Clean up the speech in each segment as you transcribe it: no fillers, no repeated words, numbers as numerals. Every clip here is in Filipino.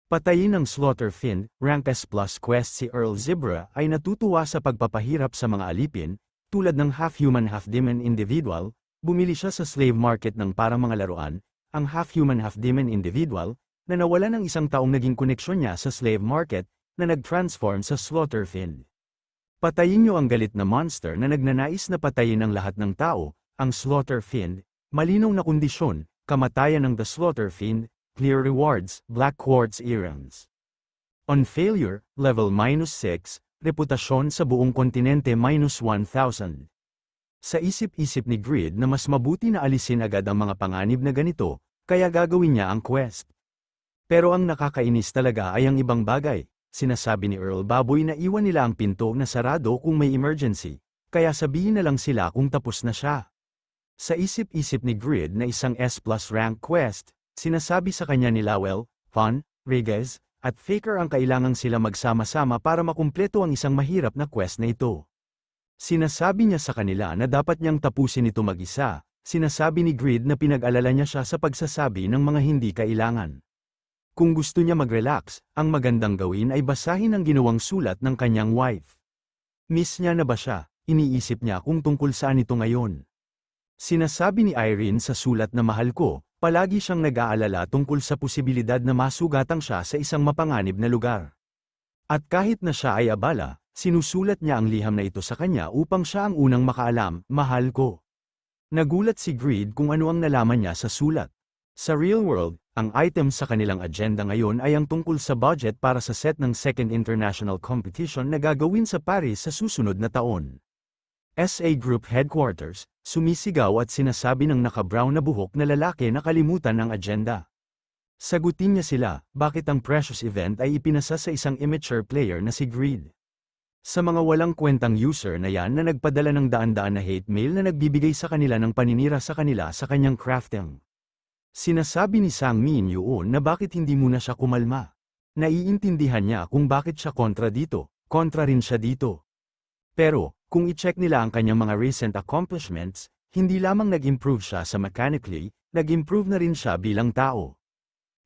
Patayin ng Slaughter Fiend, rank S+ quest si Earl Zebra ay natutuwa sa pagpapahirap sa mga alipin, tulad ng half-human half-demon individual, bumili siya sa slave market ng parang mga laruan, ang half-human half-demon individual, na nawala ng isang taong naging koneksyon niya sa slave market, na nag-transform sa Slaughter Fiend. Patayin niyo ang galit na monster na nagnanais na patayin ang lahat ng tao, ang Slaughter Fiend, malinaw na kondisyon, kamatayan ng The Slaughter Fiend, clear rewards, Black Quartz Earrings. On failure, level -6, reputasyon sa buong kontinente -1,000. Sa isip-isip ni Grid na mas mabuti na alisin agad ang mga panganib na ganito, kaya gagawin niya ang quest. Pero ang nakakainis talaga ay ang ibang bagay. Sinasabi ni Earl Baboy na iwan nila ang pinto na sarado kung may emergency, kaya sabihin na lang sila kung tapos na siya. Sa isip-isip ni Grid na isang S+ rank quest, sinasabi sa kanya ni Lowell, Von, Reyes, at Faker ang kailangang sila magsama-sama para makumpleto ang isang mahirap na quest na ito. Sinasabi niya sa kanila na dapat niyang tapusin ito mag-isa. Sinasabi ni Grid na pinag-alala niya siya sa pagsasabi ng mga hindi kailangan. Kung gusto niya mag-relax, ang magandang gawin ay basahin ang ginawang sulat ng kanyang wife. Miss niya na ba siya? Iniisip niya kung tungkol saan ito ngayon. Sinasabi ni Irene sa sulat na mahal ko, palagi siyang nag-aalala tungkol sa posibilidad na masugatan siya sa isang mapanganib na lugar. At kahit na siya ay abala, sinusulat niya ang liham na ito sa kanya upang siya ang unang makaalam, mahal ko. Nagulat si Grid kung ano ang nalaman niya sa sulat. Sa real world, ang item sa kanilang agenda ngayon ay ang tungkol sa budget para sa set ng second international competition na gagawin sa Paris sa susunod na taon. SA Group Headquarters, sumisigaw at sinasabi ng naka-brown na buhok na lalaki na kalimutan ang agenda. Sagutin niya sila, bakit ang precious event ay ipinasa sa isang immature player na si Grid. Sa mga walang kwentang user na yan na nagpadala ng daan-daan na hate mail na nagbibigay sa kanila ng paninira sa kanila sa kanyang crafting. Sinasabi ni Sang Min Yoon na bakit hindi muna siya kumalma. Naiintindihan niya kung bakit siya kontra dito, kontra rin siya dito. Pero, kung i-check nila ang kanyang mga recent accomplishments, hindi lamang nag-improve siya sa mechanically, nag-improve na rin siya bilang tao.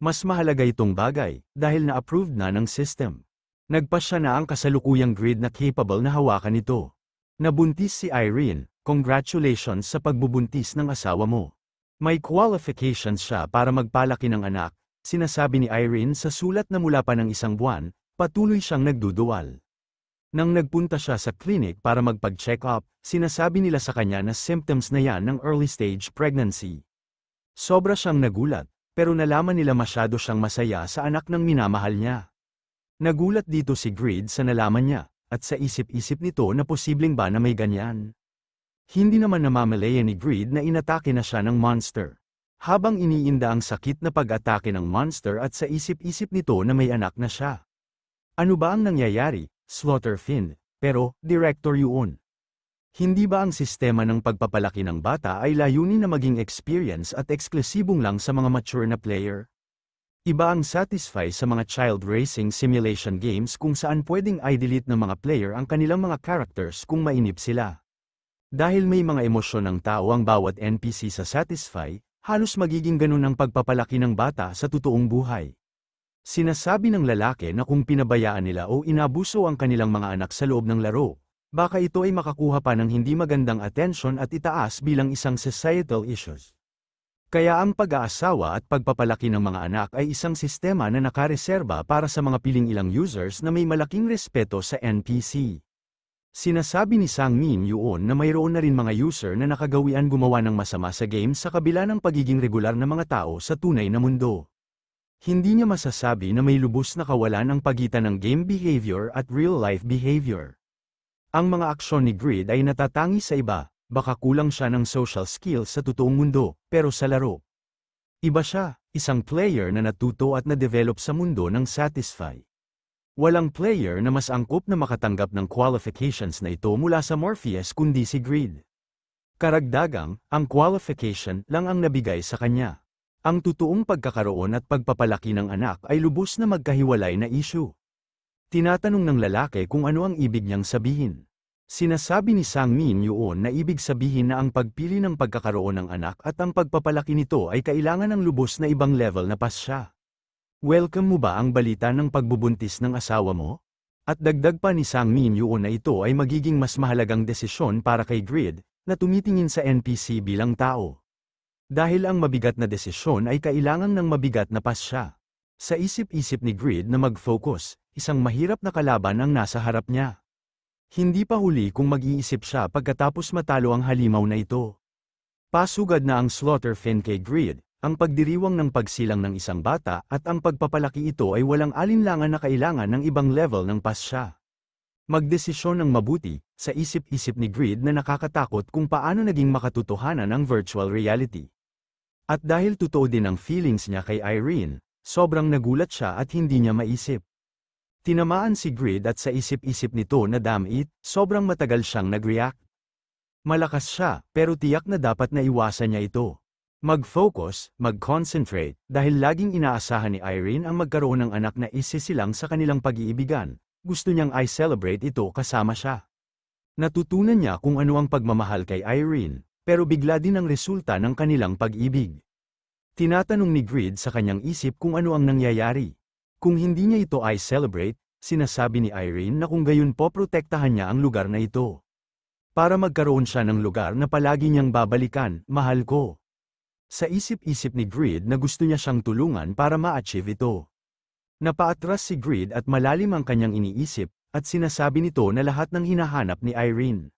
Mas mahalaga itong bagay, dahil na-approved na ng system. Nagpasya na ang kasalukuyang Grid na capable na hawakan ito. Nabuntis si Irene, congratulations sa pagbubuntis ng asawa mo. May qualifications siya para magpalaki ng anak, sinasabi ni Irene sa sulat na mula pa ng isang buwan, patuloy siyang nagduduwal. Nang nagpunta siya sa clinic para magpag-check up, sinasabi nila sa kanya na symptoms na yan ng early stage pregnancy. Sobra siyang nagulat, pero nalaman nila masyado siyang masaya sa anak ng minamahal niya. Nagulat dito si Grid sa nalaman niya, at sa isip-isip nito na posibleng ba na may ganyan. Hindi naman namamalaya ni Grid na inatake na siya ng monster. Habang iniinda ang sakit na pag-atake ng monster at sa isip-isip nito na may anak na siya. Ano ba ang nangyayari? Slaughter Fiend, pero, Director Yoon. Hindi ba ang sistema ng pagpapalaki ng bata ay layunin na maging experience at eksklusibong lang sa mga mature na player? Iba ang satisfy sa mga child racing simulation games kung saan pwedeng i-delete ng mga player ang kanilang mga characters kung mainip sila. Dahil may mga emosyon ng tao ang bawat NPC sa Satisfy, halos magiging ganun ang pagpapalaki ng bata sa totoong buhay. Sinasabi ng lalaki na kung pinabayaan nila o inabuso ang kanilang mga anak sa loob ng laro, baka ito ay makakuha pa ng hindi magandang atensyon at itaas bilang isang societal issues. Kaya ang pag-aasawa at pagpapalaki ng mga anak ay isang sistema na nakareserba para sa mga piling ilang users na may malaking respeto sa NPC. Sinasabi ni Sang Min Yoon na mayroon na rin mga user na nakagawian gumawa ng masama sa game sa kabila ng pagiging regular na mga tao sa tunay na mundo. Hindi niya masasabi na may lubos na kawalan ang pagitan ng game behavior at real-life behavior. Ang mga aksyon ni Grid ay natatangi sa iba, baka kulang siya ng social skills sa totoong mundo, pero sa laro. Iba siya, isang player na natuto at na-develop sa mundo ng Satisfy. Walang player na mas angkop na makatanggap ng qualifications na ito mula sa Morpheus kundi si Grid. Karagdagang, ang qualification lang ang nabigay sa kanya. Ang totoong pagkakaroon at pagpapalaki ng anak ay lubos na magkahiwalay na issue. Tinatanong ng lalaki kung ano ang ibig niyang sabihin. Sinasabi ni Sang Min Yoon na ibig sabihin na ang pagpili ng pagkakaroon ng anak at ang pagpapalaki nito ay kailangan ng lubos na ibang level na pasya. Welcome mo ba ang balita ng pagbubuntis ng asawa mo? At dagdag pa ni Sang Min Yoon na ito ay magiging mas mahalagang desisyon para kay Grid, na tumitingin sa NPC bilang tao. Dahil ang mabigat na desisyon ay kailangan ng mabigat na pasya. Sa isip-isip ni Grid na mag-focus, isang mahirap na kalaban ang nasa harap niya. Hindi pa huli kung mag-iisip siya pagkatapos matalo ang halimaw na ito. Pasugad na ang slaughter fin kay Grid, ang pagdiriwang ng pagsilang ng isang bata at ang pagpapalaki ito ay walang alinlangan na kailangan ng ibang level ng pasya. Magdesisyon ng mabuti, sa isip-isip ni Grid na nakakatakot kung paano naging makatotohanan ang virtual reality. At dahil totoo din ang feelings niya kay Irene, sobrang nagulat siya at hindi niya maisip. Tinamaan si Grid at sa isip-isip nito na damit, sobrang matagal siyang nag-react. Malakas siya, pero tiyak na dapat na iwasan niya ito. Mag-focus, mag-concentrate, dahil laging inaasahan ni Irene ang magkaroon ng anak na isisilang sa kanilang pag-iibigan, gusto niyang i-celebrate ito kasama siya. Natutunan niya kung ano ang pagmamahal kay Irene, pero bigla din ang resulta ng kanilang pag-ibig. Tinatanong ni Grid sa kanyang isip kung ano ang nangyayari. Kung hindi niya ito i-celebrate, sinasabi ni Irene na kung gayon po protektahan niya ang lugar na ito. Para magkaroon siya ng lugar na palagi niyang babalikan, mahal ko. Sa isip-isip ni Grid na gusto niya siyang tulungan para ma-achieve ito. Napaatras si Grid at malalim ang kanyang iniisip, at sinasabi nito na lahat ng hinahanap ni Irene.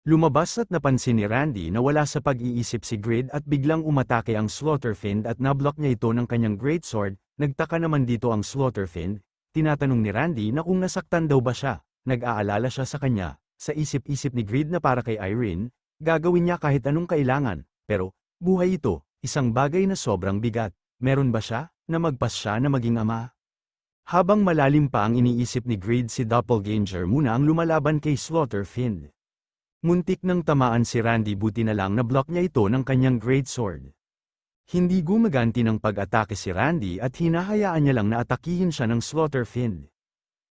Lumabas at napansin ni Randy na wala sa pag-iisip si Grid at biglang umatake ang Slaughterfiend at nablock niya ito ng kanyang greatsword. Nagtaka naman dito ang Slaughterfiend, tinatanong ni Randy na kung nasaktan daw ba siya, nag-aalala siya sa kanya, sa isip-isip ni Grid na para kay Irene, gagawin niya kahit anong kailangan, pero, buhay ito, isang bagay na sobrang bigat, meron ba siya, na magpas siya na maging ama? Habang malalim pa ang iniisip ni Grid si Doppelganger muna ang lumalaban kay Slaughterfiend. Muntik nang tamaan si Randy buti na lang na block niya ito ng kanyang greatsword. Hindi gumaganti ng pag-atake si Randy at hinahayaan niya lang na atakihin siya ng Slaughterfiend.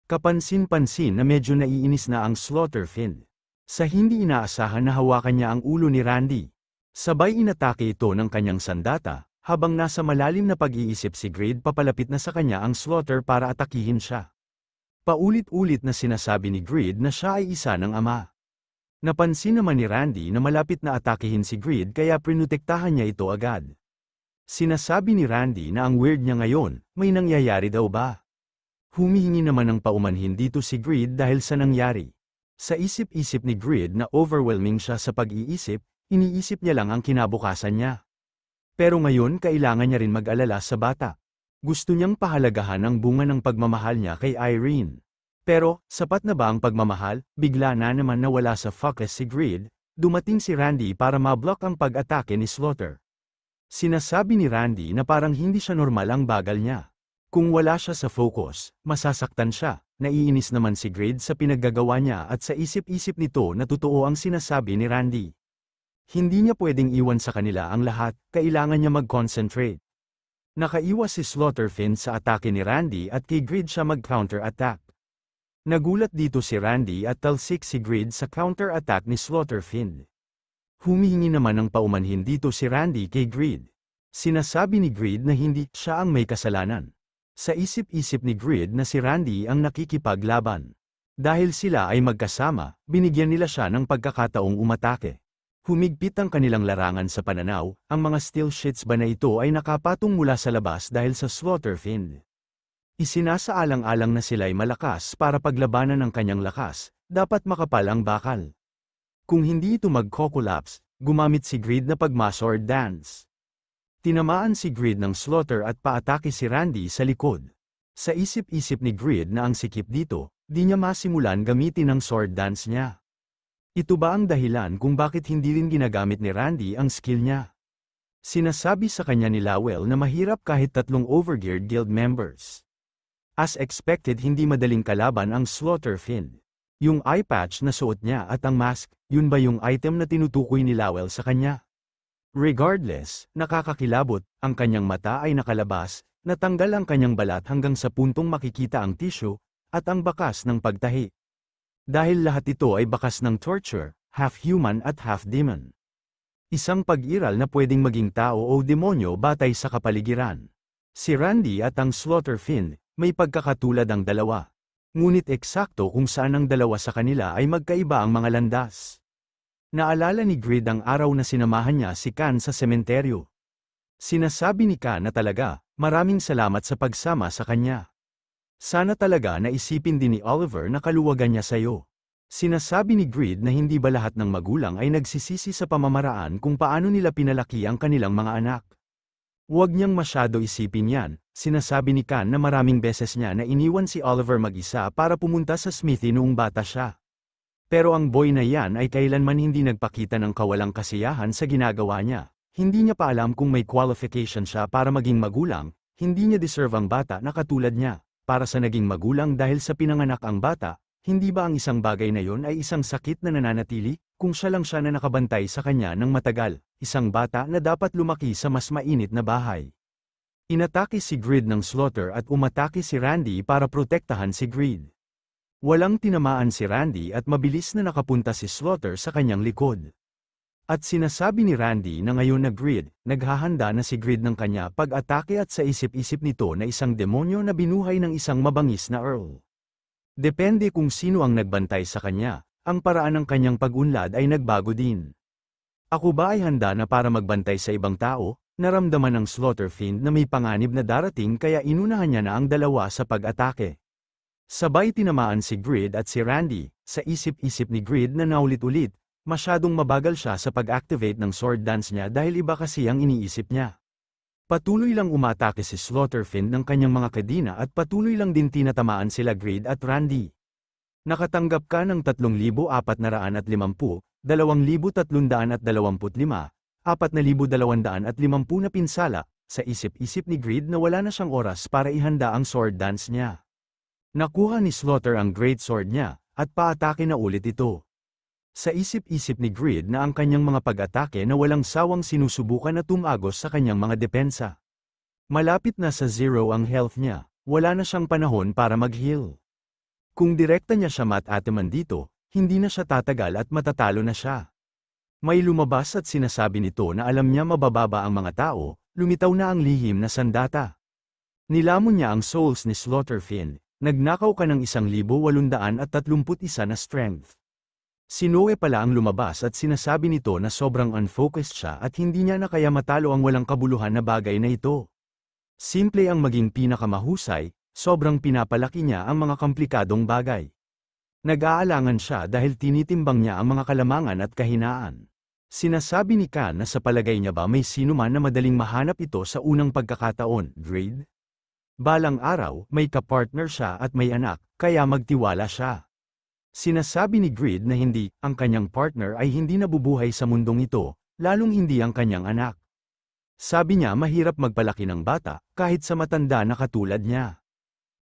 Kapansin-pansin na medyo naiinis na ang Slaughterfiend. Sa hindi inaasahan na hawakan niya ang ulo ni Randy. Sabay inatake ito ng kanyang sandata, habang nasa malalim na pag-iisip si Grid papalapit na sa kanya ang Slaughter para atakihin siya. Paulit-ulit na sinasabi ni Grid na siya ay isa ng ama. Napansin naman ni Randy na malapit na atakihin si Grid kaya prinutektahan niya ito agad. Sinasabi ni Randy na ang weird niya ngayon, may nangyayari daw ba? Humihingi naman ng paumanhin dito si Grid dahil sa nangyari. Sa isip-isip ni Grid na overwhelming siya sa pag-iisip, iniisip niya lang ang kinabukasan niya. Pero ngayon kailangan niya rin mag-alala sa bata. Gusto niyang pahalagahan ang bunga ng pagmamahal niya kay Irene. Pero, sapat na ba ang pagmamahal? Bigla na naman nawala sa focus si Grid, dumating si Randy para ma-block ang pag-atake ni Slaughter. Sinasabi ni Randy na parang hindi siya normal ang bagal niya. Kung wala siya sa focus, masasaktan siya. Naiinis naman si Grid sa pinaggagawa niya at sa isip-isip nito na totoo ang sinasabi ni Randy. Hindi niya pwedeng iwan sa kanila ang lahat, kailangan niya mag-concentrate. Nakaiwas si Slaughterfiend sa atake ni Randy at kay Grid siya mag-counter-attack. Nagulat dito si Randy at talsik si Grid sa counter-attack ni Slaughterfiend. Humihingi naman ng paumanhin dito si Randy kay Grid. Sinasabi ni Grid na hindi siya ang may kasalanan. Sa isip-isip ni Grid na si Randy ang nakikipaglaban. Dahil sila ay magkasama, binigyan nila siya ng pagkakataong umatake. Humigpit ang kanilang larangan sa pananaw, ang mga steel sheets ba na ito ay nakapatong mula sa labas dahil sa Slaughterfiend. Isinasaalang-alang na sila'y malakas para paglabanan ng kanyang lakas, dapat makapal ang bakal. Kung hindi ito mag-collapse, gumamit si Grid na pagma-sword dance. Tinamaan si Grid ng Slaughter at paatake si Randy sa likod. Sa isip-isip ni Grid na ang sikip dito, di niya masimulan gamitin ang sword dance niya. Ito ba ang dahilan kung bakit hindi rin ginagamit ni Randy ang skill niya? Sinasabi sa kanya ni Lowell na mahirap kahit 3 Overgeared Guild members. As expected hindi madaling kalaban ang Slaughterfiend. Yung eye patch na suot niya at ang mask, yun ba yung item na tinutukoy ni Lowell sa kanya? Regardless, nakakakilabot, ang kanyang mata ay nakalabas, natanggal ang kanyang balat hanggang sa puntong makikita ang tissue, at ang bakas ng pagtahi. Dahil lahat ito ay bakas ng torture, half human at half demon. Isang pag-iral na pwedeng maging tao o demonyo batay sa kapaligiran. Si Randy at ang Slaughter Fiend, may pagkakatulad ang dalawa. Ngunit eksakto kung saan ang dalawa sa kanila ay magkaiba ang mga landas. Naalala ni Grid ang araw na sinamahan niya si Khan sa sementeryo. Sinasabi ni Khan na talaga, maraming salamat sa pagsama sa kanya. Sana talaga naisipin din ni Oliver na kaluwagan niya sa'yo. Sinasabi ni Grid na hindi ba lahat ng magulang ay nagsisisi sa pamamaraan kung paano nila pinalaki ang kanilang mga anak. Huwag niyang masyado isipin yan, sinasabi ni Khan na maraming beses niya na iniwan si Oliver mag-isa para pumunta sa Smithy noong bata siya. Pero ang boy na yan ay kailanman hindi nagpakita ng kawalang kasiyahan sa ginagawa niya. Hindi niya pa alam kung may qualification siya para maging magulang, hindi niya deserve ang bata na katulad niya. Para sa naging magulang dahil sa pinanganak ang bata, hindi ba ang isang bagay na yon ay isang sakit na nananatili, kung siya lang siya na nakabantay sa kanya ng matagal, isang bata na dapat lumaki sa mas mainit na bahay. Inatake si Grid ng Slaughter at umatake si Randy para protektahan si Grid. Walang tinamaan si Randy at mabilis na nakapunta si Slaughter sa kanyang likod. At sinasabi ni Randy na ngayon na Grid, naghahanda na si Grid ng kanya pag-atake at sa isip-isip nito na isang demonyo na binuhay ng isang mabangis na Earl. Depende kung sino ang nagbantay sa kanya, ang paraan ng kanyang pag-unlad ay nagbago din. Ako ba ay handa na para magbantay sa ibang tao? Naramdaman ng Slaughter Fiend na may panganib na darating kaya inunahan niya na ang dalawa sa pag-atake. Sabay tinamaan si Grid at si Randy, sa isip-isip ni Grid na naulit-ulit, masyadong mabagal siya sa pag-activate ng sword dance niya dahil iba kasi ang iniisip niya. Patuloy lang umatake si Slaughter Fiend ng kanyang mga kadina at patuloy lang din tinatamaan sila Grid at Randy. Nakatanggap ka ng 3,450, 2,325, 4,250 na pinsala, sa isip-isip ni Grid na wala na siyang oras para ihanda ang sword dance niya. Nakuha ni Slaughter ang great sword niya, at paatake na ulit ito. Sa isip-isip ni Grid na ang kanyang mga pag-atake na walang sawang sinusubukan na tumagos sa kanyang mga depensa. Malapit na sa zero ang health niya, wala na siyang panahon para mag-heal. Kung direkta niya siya mat-ataman dito, hindi na siya tatagal at matatalo na siya. May lumabas at sinasabi nito na alam niya mabababa ang mga tao, lumitaw na ang lihim na sandata. Nilamon niya ang souls ni Slaughter Fiend, nagnakaw ka ng 1,831 na strength. Si Noe pala ang lumabas at sinasabi nito na sobrang unfocused siya at hindi niya na kaya matalo ang walang kabuluhan na bagay na ito. Simple ang maging pinakamahusay, sobrang pinapalaki niya ang mga komplikadong bagay. Nag-aalangan siya dahil tinitimbang niya ang mga kalamangan at kahinaan. Sinasabi ni Khan na sa palagay niya ba may sino man na madaling mahanap ito sa unang pagkakataon, Grid? Balang araw, may kapartner siya at may anak, kaya magtiwala siya. Sinasabi ni Grid na hindi, ang kanyang partner ay hindi nabubuhay sa mundong ito, lalong hindi ang kanyang anak. Sabi niya mahirap magpalaki ng bata, kahit sa matanda na katulad niya.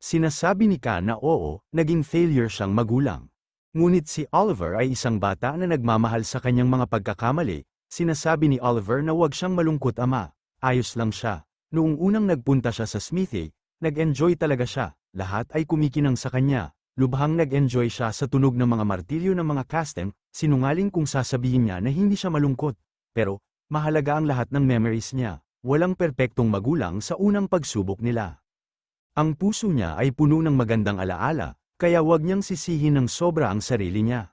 Sinasabi ni Khan na oo, naging failure siyang magulang. Ngunit si Oliver ay isang bata na nagmamahal sa kanyang mga pagkakamali, sinasabi ni Oliver na huwag siyang malungkot ama, ayos lang siya. Noong unang nagpunta siya sa Smithy, nag-enjoy talaga siya, lahat ay kumikinang sa kanya. Lubhang nag-enjoy siya sa tunog ng mga martilyo ng mga castem, sinungaling kung sasabihin niya na hindi siya malungkot. Pero, mahalaga ang lahat ng memories niya, walang perpektong magulang sa unang pagsubok nila. Ang puso niya ay puno ng magandang alaala, kaya wag niyang sisihin ng sobra ang sarili niya.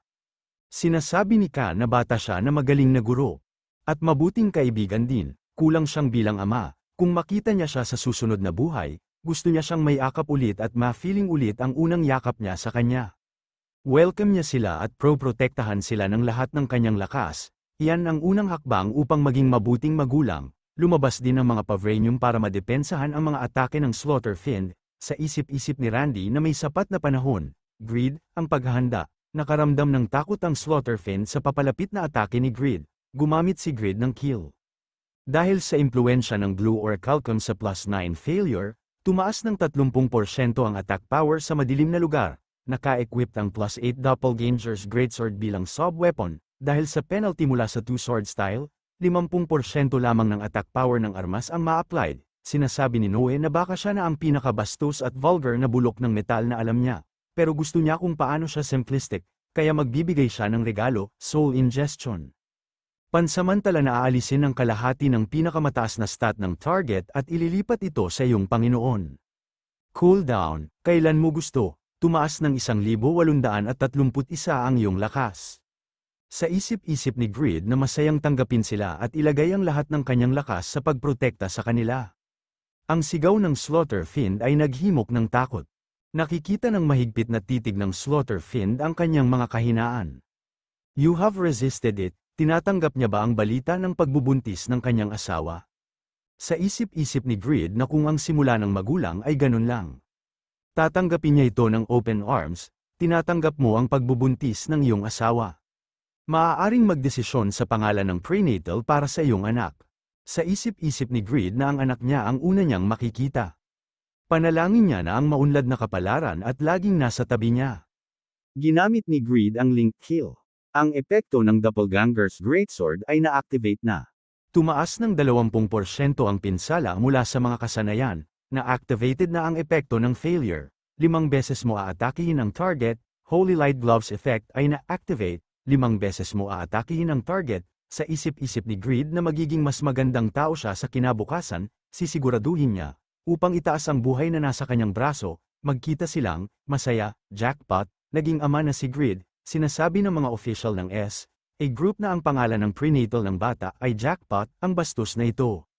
Sinasabi ni Khan na bata siya na magaling na guro. At mabuting kaibigan din, kulang siyang bilang ama, kung makita niya siya sa susunod na buhay, gusto niya siyang may akap ulit at ma-feeling ulit ang unang yakap niya sa kanya. Welcome niya sila at pro-protektahan sila ng lahat ng kanyang lakas, iyan ang unang hakbang upang maging mabuting magulang. Lumabas din ang mga Pavranium para madepensahan ang mga atake ng Slaughter Fiend, sa isip-isip ni Randy na may sapat na panahon. Grid, ang paghahanda, nakaramdam ng takot ang Slaughter Fiend sa papalapit na atake ni Grid, gumamit si Grid ng kill. Dahil sa impluensya ng Blue Orichalcum sa +9 failure, tumaas ng 30% ang attack power sa madilim na lugar, naka-equipped ang +8 Doppelganger's Greatsword bilang sub-weapon, dahil sa penalty mula sa two-sword style, 50% lamang ng attack power ng armas ang ma-applied. Sinasabi ni Noe na baka siya na ang pinakabastos at vulgar na bulok ng metal na alam niya, pero gusto niya kung paano siya simplistic, kaya magbibigay siya ng regalo, soul ingestion. Pansamantala na aalisin ang kalahati ng pinakamataas na stat ng target at ililipat ito sa iyong Panginoon. Cooldown, kailan mo gusto, tumaas ng 1,831 ang iyong lakas. Sa isip-isip ni Grid na masayang tanggapin sila at ilagay ang lahat ng kanyang lakas sa pagprotekta sa kanila. Ang sigaw ng Slaughter Fiend ay naghimok ng takot. Nakikita ng mahigpit na titig ng Slaughter Fiend ang kanyang mga kahinaan. You have resisted it, tinatanggap niya ba ang balita ng pagbubuntis ng kanyang asawa? Sa isip-isip ni Grid na kung ang simula ng magulang ay ganun lang. Tatanggapin niya ito ng open arms, tinatanggap mo ang pagbubuntis ng iyong asawa. Maaaring magdesisyon sa pangalan ng prenatal para sa iyong anak. Sa isip-isip ni Grid na ang anak niya ang una niyang makikita. Panalangin niya na ang maunlad na kapalaran at laging nasa tabi niya. Ginamit ni Grid ang Link Kill. Ang epekto ng Doppelganger's Greatsword ay na-activate na. Tumaas ng 20% ang pinsala mula sa mga kasanayan, na-activated na ang epekto ng failure. 5 beses mo aatakihin ang target, Holy Light Gloves effect ay na-activate, 5 beses mo aatakihin ang target, sa isip-isip ni Grid na magiging mas magandang tao siya sa kinabukasan, sisiguraduhin niya, upang itaas ang buhay na nasa kanyang braso, magkita silang, masaya, jackpot, naging ama na si Grid, sinasabi ng mga official ng a group na ang pangalan ng prenatal ng bata ay jackpot, ang bastos na ito.